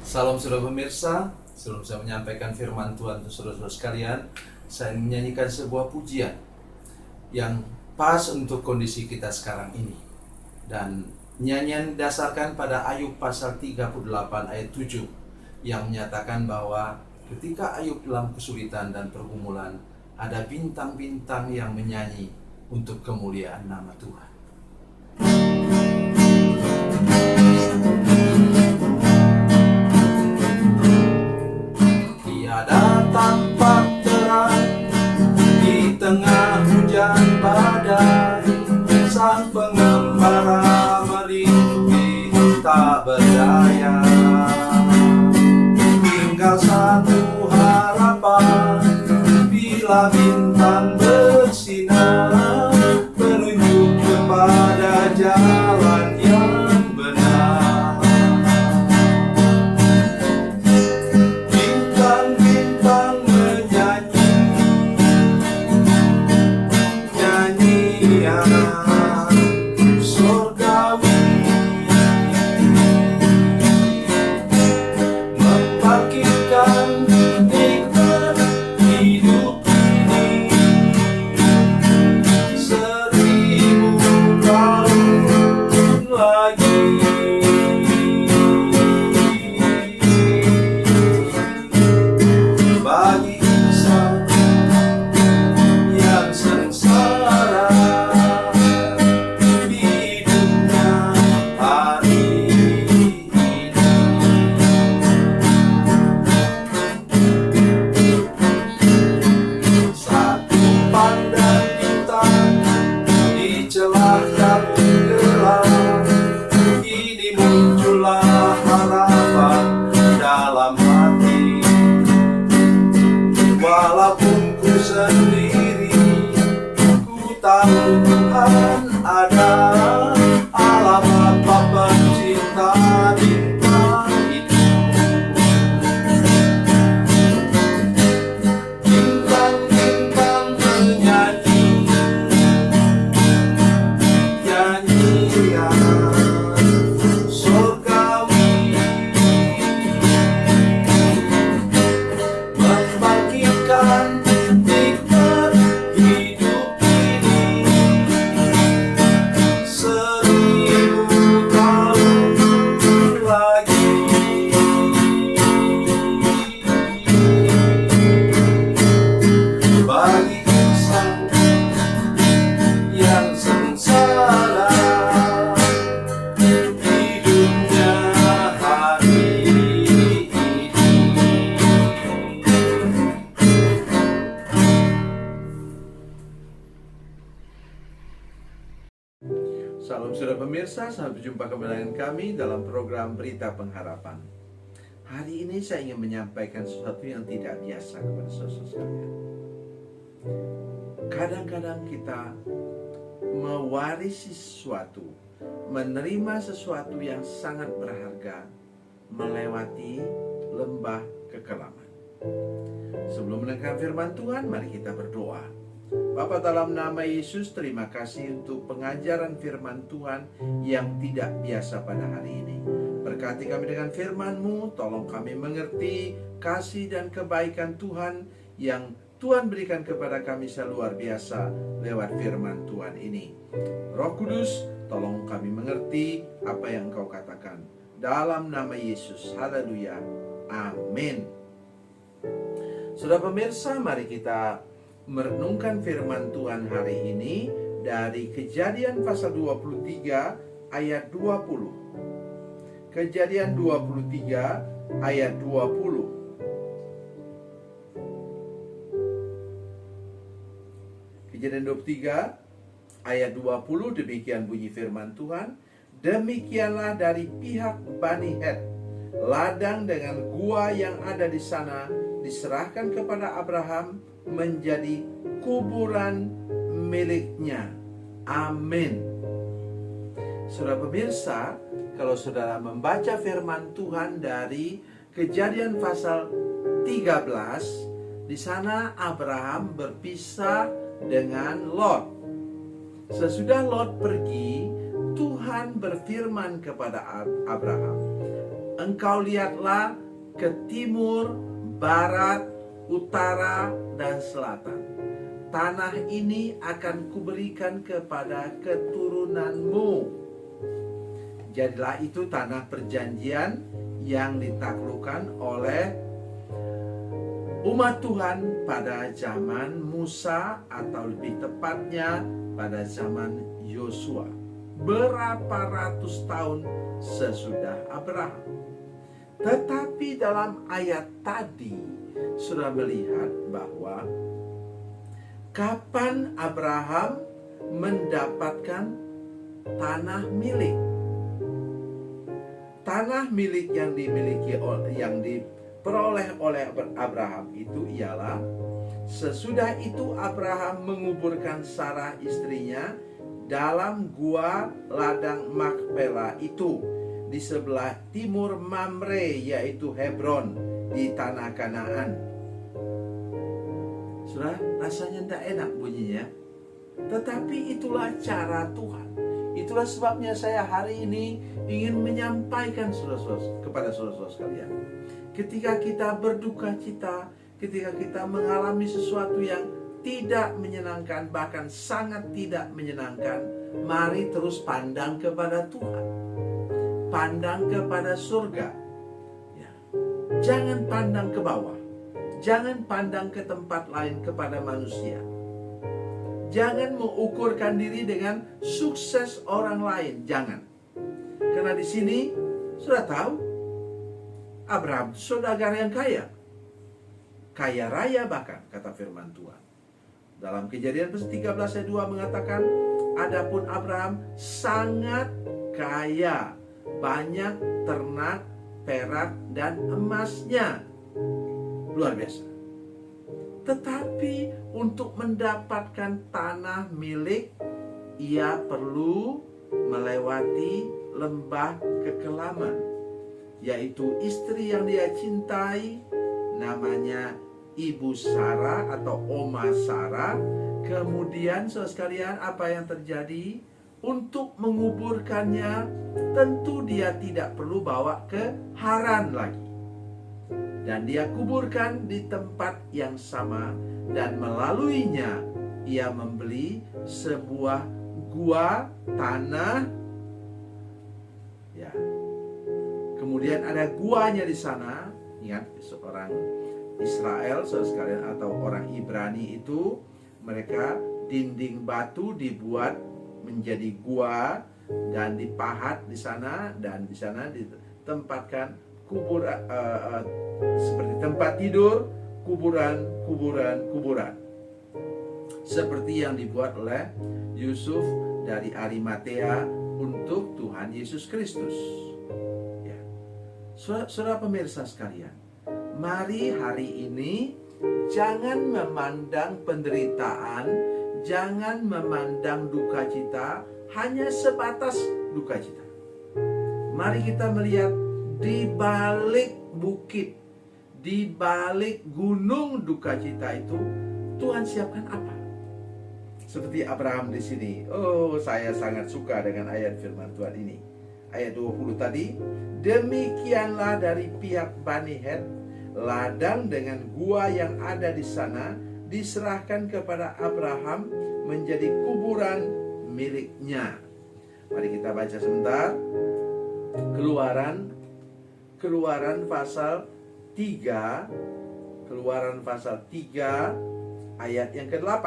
Salam saudara pemirsa, sebelum saya menyampaikan firman Tuhan untuk saudara-saudara sekalian, saya menyanyikan sebuah pujian yang pas untuk kondisi kita sekarang ini. Dan nyanyian didasarkan pada Ayub pasal 38 ayat 7 yang menyatakan bahwa ketika Ayub dalam kesulitan dan pergumulan, ada bintang-bintang yang menyanyi untuk kemuliaan nama Tuhan. Tiada tampak terang di tengah hujan badai, sang pengembara merintih tak berdaya. Tinggal satu harapan, bila bintang bersinar, menunjuk kepada jalan yang benar. Bintang-bintang menyanyi nyanyian surgawi, membangkitkan nikmat hidup ini, 1000 tahun lagi. Bagi insan yang sengsara di hidupnya hari ini, satu pandang bintang di celah kabut gelap, ini muncullah harapan dalam hati. Walaupun ku sendiri, ku tahu Tuhan ada, alamat Bapa cinta bintang itu. Bintang-bintang menyanyi nyanyian surgawi, membangkitkan nikmat hidup ini, 1000 tahun lagi. Bagi insan yang sengsara hidupnya hari ini. Salam saudara pemirsa, selamat berjumpa kembali dengan kami dalam program Berita Pengharapan. Hari ini saya ingin menyampaikan sesuatu yang tidak biasa kepada saudara sekalian. Kadang-kadang kita mewarisi sesuatu, menerima sesuatu yang sangat berharga, melewati lembah kekelaman. Sebelum mendengarkan firman Tuhan, mari kita berdoa. Bapa, dalam nama Yesus, terima kasih untuk pengajaran firman Tuhan yang tidak biasa pada hari ini. Berkati kami dengan firman-Mu, tolong kami mengerti kasih dan kebaikan Tuhan yang Tuhan berikan kepada kami seluar biasa lewat firman Tuhan ini. Roh Kudus, tolong kami mengerti apa yang Engkau katakan. Dalam nama Yesus, haleluya, amin. Saudara pemirsa, mari kita merenungkan firman Tuhan hari ini dari Kejadian pasal 23 ayat 20. Kejadian 23 ayat 20. Kejadian 23 ayat 20, demikian bunyi firman Tuhan. Demikianlah dari pihak Bani Het, ladang dengan gua yang ada di sana diserahkan kepada Abraham menjadi kuburan miliknya. Amin. Saudara pemirsa, kalau saudara membaca firman Tuhan dari Kejadian pasal 13, di sana Abraham berpisah dengan Lot. Sesudah Lot pergi, Tuhan berfirman kepada Abraham, engkau lihatlah ke timur, barat, utara, dan selatan. Tanah ini akan kuberikan kepada keturunanmu. Jadilah itu tanah perjanjian yang ditaklukkan oleh umat Tuhan pada zaman Musa, atau lebih tepatnya pada zaman Yosua, berapa ratus tahun sesudah Abraham. Tetapi dalam ayat tadi sudah melihat bahwa kapan Abraham mendapatkan tanah milik. Tanah milik yang diperoleh oleh Abraham itu ialah sesudah itu Abraham menguburkan Sarah istrinya dalam gua ladang Makpela itu di sebelah timur Mamre, yaitu Hebron, di tanah Kanaan. Sudah, rasanya tidak enak bunyinya, tetapi itulah cara Tuhan. Itulah sebabnya saya hari ini ingin menyampaikan kepada saudara-saudara sekalian. Ketika kita berduka cita, ketika kita mengalami sesuatu yang tidak menyenangkan, bahkan sangat tidak menyenangkan, mari terus pandang kepada Tuhan. Pandang kepada surga. Ya. Jangan pandang ke bawah. Jangan pandang ke tempat lain, kepada manusia. Jangan mengukurkan diri dengan sukses orang lain. Jangan. Karena di sini sudah tahu Abraham saudagar yang kaya. Kaya raya bahkan, kata firman Tuhan. Dalam Kejadian 13 ayat 2 mengatakan, adapun Abraham sangat kaya, banyak ternak, perak, dan emasnya. Luar biasa. Tetapi untuk mendapatkan tanah milik, ia perlu melewati lembah kekelaman, yaitu istri yang dia cintai, namanya Ibu Sarah atau Oma Sarah. Kemudian saudara sekalian, apa yang terjadi? Untuk menguburkannya, tentu dia tidak perlu bawa ke Haran lagi. Dan dia kuburkan di tempat yang sama, dan melaluinya ia membeli sebuah gua tanah. Ya. Kemudian ada guanya di sana. Ingat, seorang Israel, saudara sekalian, atau orang Ibrani itu, mereka dinding batu dibuat menjadi gua dan dipahat di sana, dan di sana ditempatkan kuburan, seperti tempat tidur, kuburan, seperti yang dibuat oleh Yusuf dari Arimatea untuk Tuhan Yesus Kristus. Ya. Saudara pemirsa sekalian, mari hari ini jangan memandang penderitaan, jangan memandang duka cita hanya sebatas duka cita. Mari kita melihat di balik bukit, di balik gunung duka cita itu, Tuhan siapkan apa? Seperti Abraham di sini. Oh, saya sangat suka dengan ayat firman Tuhan ini. Ayat 20 tadi, demikianlah dari pihak Bani Het, ladang dengan gua yang ada di sana diserahkan kepada Abraham menjadi kuburan miliknya. Mari kita baca sebentar. Keluaran pasal 3, Keluaran pasal 3 ayat yang ke-8.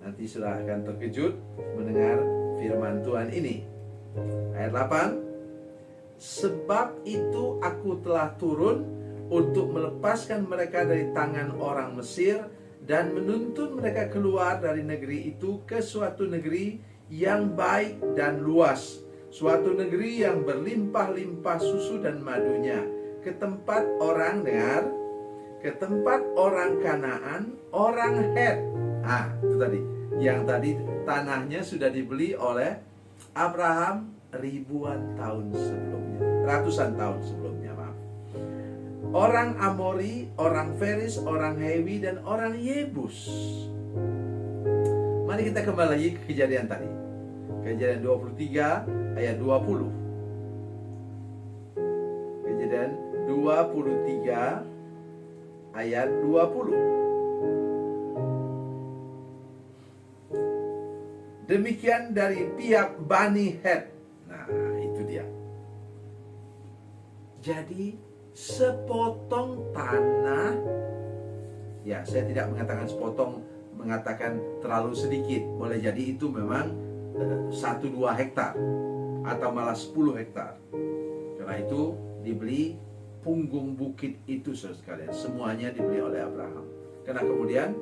Nanti sudah akan terkejut mendengar firman Tuhan ini. Ayat 8. Sebab itu aku telah turun untuk melepaskan mereka dari tangan orang Mesir dan menuntun mereka keluar dari negeri itu ke suatu negeri yang baik dan luas, suatu negeri yang berlimpah-limpah susu dan madunya, ke tempat orang, dengar, ke tempat orang Kanaan, orang Het. Itu tadi, yang tadi tanahnya sudah dibeli oleh Abraham ribuan tahun sebelumnya, ratusan tahun sebelumnya, maaf. Orang Amori, orang Feris, orang Hewi, dan orang Yebus. Mari kita kembali lagi ke kejadian tadi. Kejadian 23 ayat 20. Kejadian 23 ayat 20. Demikian dari pihak Bani Het. Nah, itu dia. Jadi sepotong tanah, ya saya tidak mengatakan sepotong, mengatakan terlalu sedikit. Boleh jadi itu memang 1-2 hektar atau malah 10 hektar. Karena itu dibeli punggung bukit itu, saudara sekalian. Semuanya dibeli oleh Abraham. Karena kemudian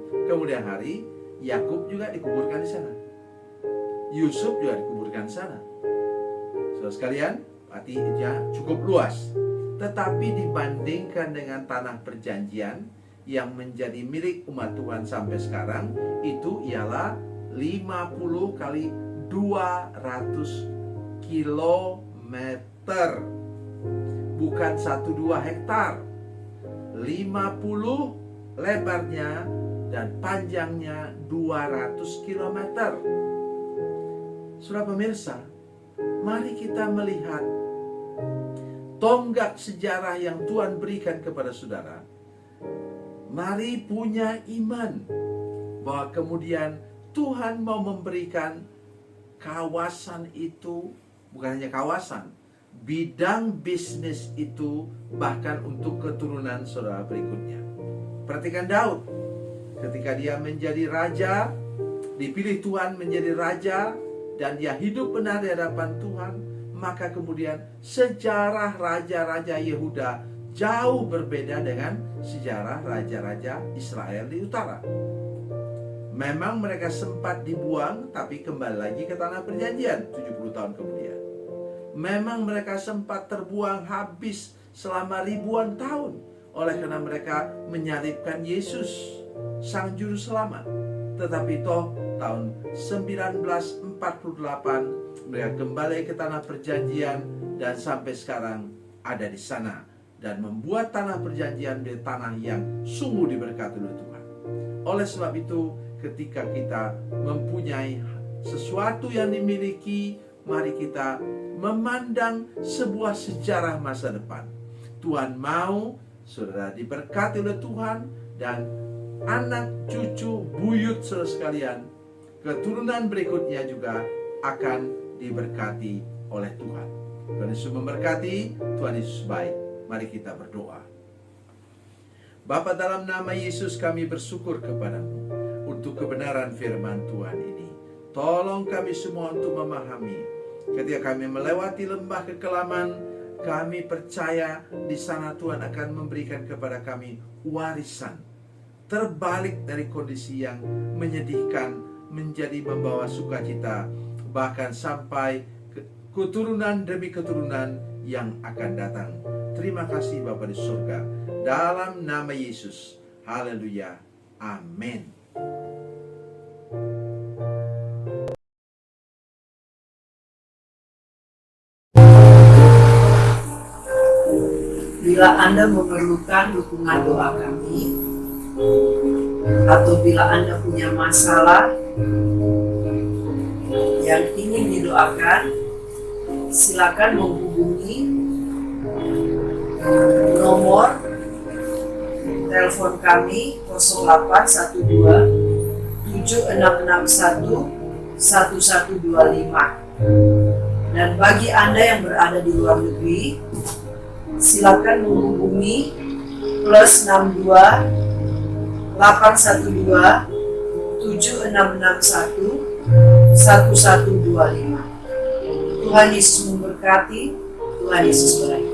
hari Yakub juga dikuburkan di sana. Yusuf juga dikuburkan di sana. Saudara sekalian, artinya cukup luas. Tetapi dibandingkan dengan tanah perjanjian yang menjadi milik umat Tuhan sampai sekarang, itu ialah 50 kali 200 kilometer. Bukan 1-2 hektar. 50 lebarnya dan panjangnya 200 kilometer. Saudara pemirsa, mari kita melihat tonggak sejarah yang Tuhan berikan kepada saudara. Mari punya iman bahwa kemudian Tuhan mau memberikan kawasan itu, bukan hanya kawasan, bidang bisnis itu bahkan untuk keturunan saudara berikutnya. Perhatikan Daud, ketika dia menjadi raja, dipilih Tuhan menjadi raja, dan dia hidup benar di hadapan Tuhan, maka kemudian sejarah raja-raja Yehuda jauh berbeda dengan sejarah raja-raja Israel di utara. Memang mereka sempat dibuang, tapi kembali lagi ke tanah perjanjian 70 tahun kemudian. Memang mereka sempat terbuang habis selama ribuan tahun, oleh karena mereka menyalibkan Yesus, Sang Juru Selamat. Tetapi toh tahun 1948 mereka kembali ke tanah perjanjian dan sampai sekarang ada di sana dan membuat tanah perjanjian menjadi tanah yang sungguh diberkati oleh Tuhan. Oleh sebab itu, ketika kita mempunyai sesuatu yang dimiliki, mari kita memandang sebuah sejarah masa depan. Tuhan mau saudara diberkati oleh Tuhan, dan anak, cucu, buyut saudara sekalian, keturunan berikutnya juga akan diberkati oleh Tuhan. Tuhan Yesus memberkati, Tuhan Yesus baik. Mari kita berdoa. Bapa, dalam nama Yesus kami bersyukur kepadamu untuk kebenaran firman Tuhan ini. Tolong kami semua untuk memahami. Ketika kami melewati lembah kekelaman, kami percaya di sana Tuhan akan memberikan kepada kami warisan terbalik dari kondisi yang menyedihkan menjadi membawa sukacita, bahkan sampai keturunan demi keturunan yang akan datang. Terima kasih Bapa di surga, dalam nama Yesus. Haleluya. Amin. Bila Anda memerlukan dukungan doa kami, atau bila Anda punya masalah yang ingin didoakan, silakan menghubungi nomor telepon kami 0812 7661 1125. Dan bagi Anda yang berada di luar negeri, silakan menghubungi plus 62 812 7661 1125. Tuhan Yesus memberkati, Tuhan Yesus berkati.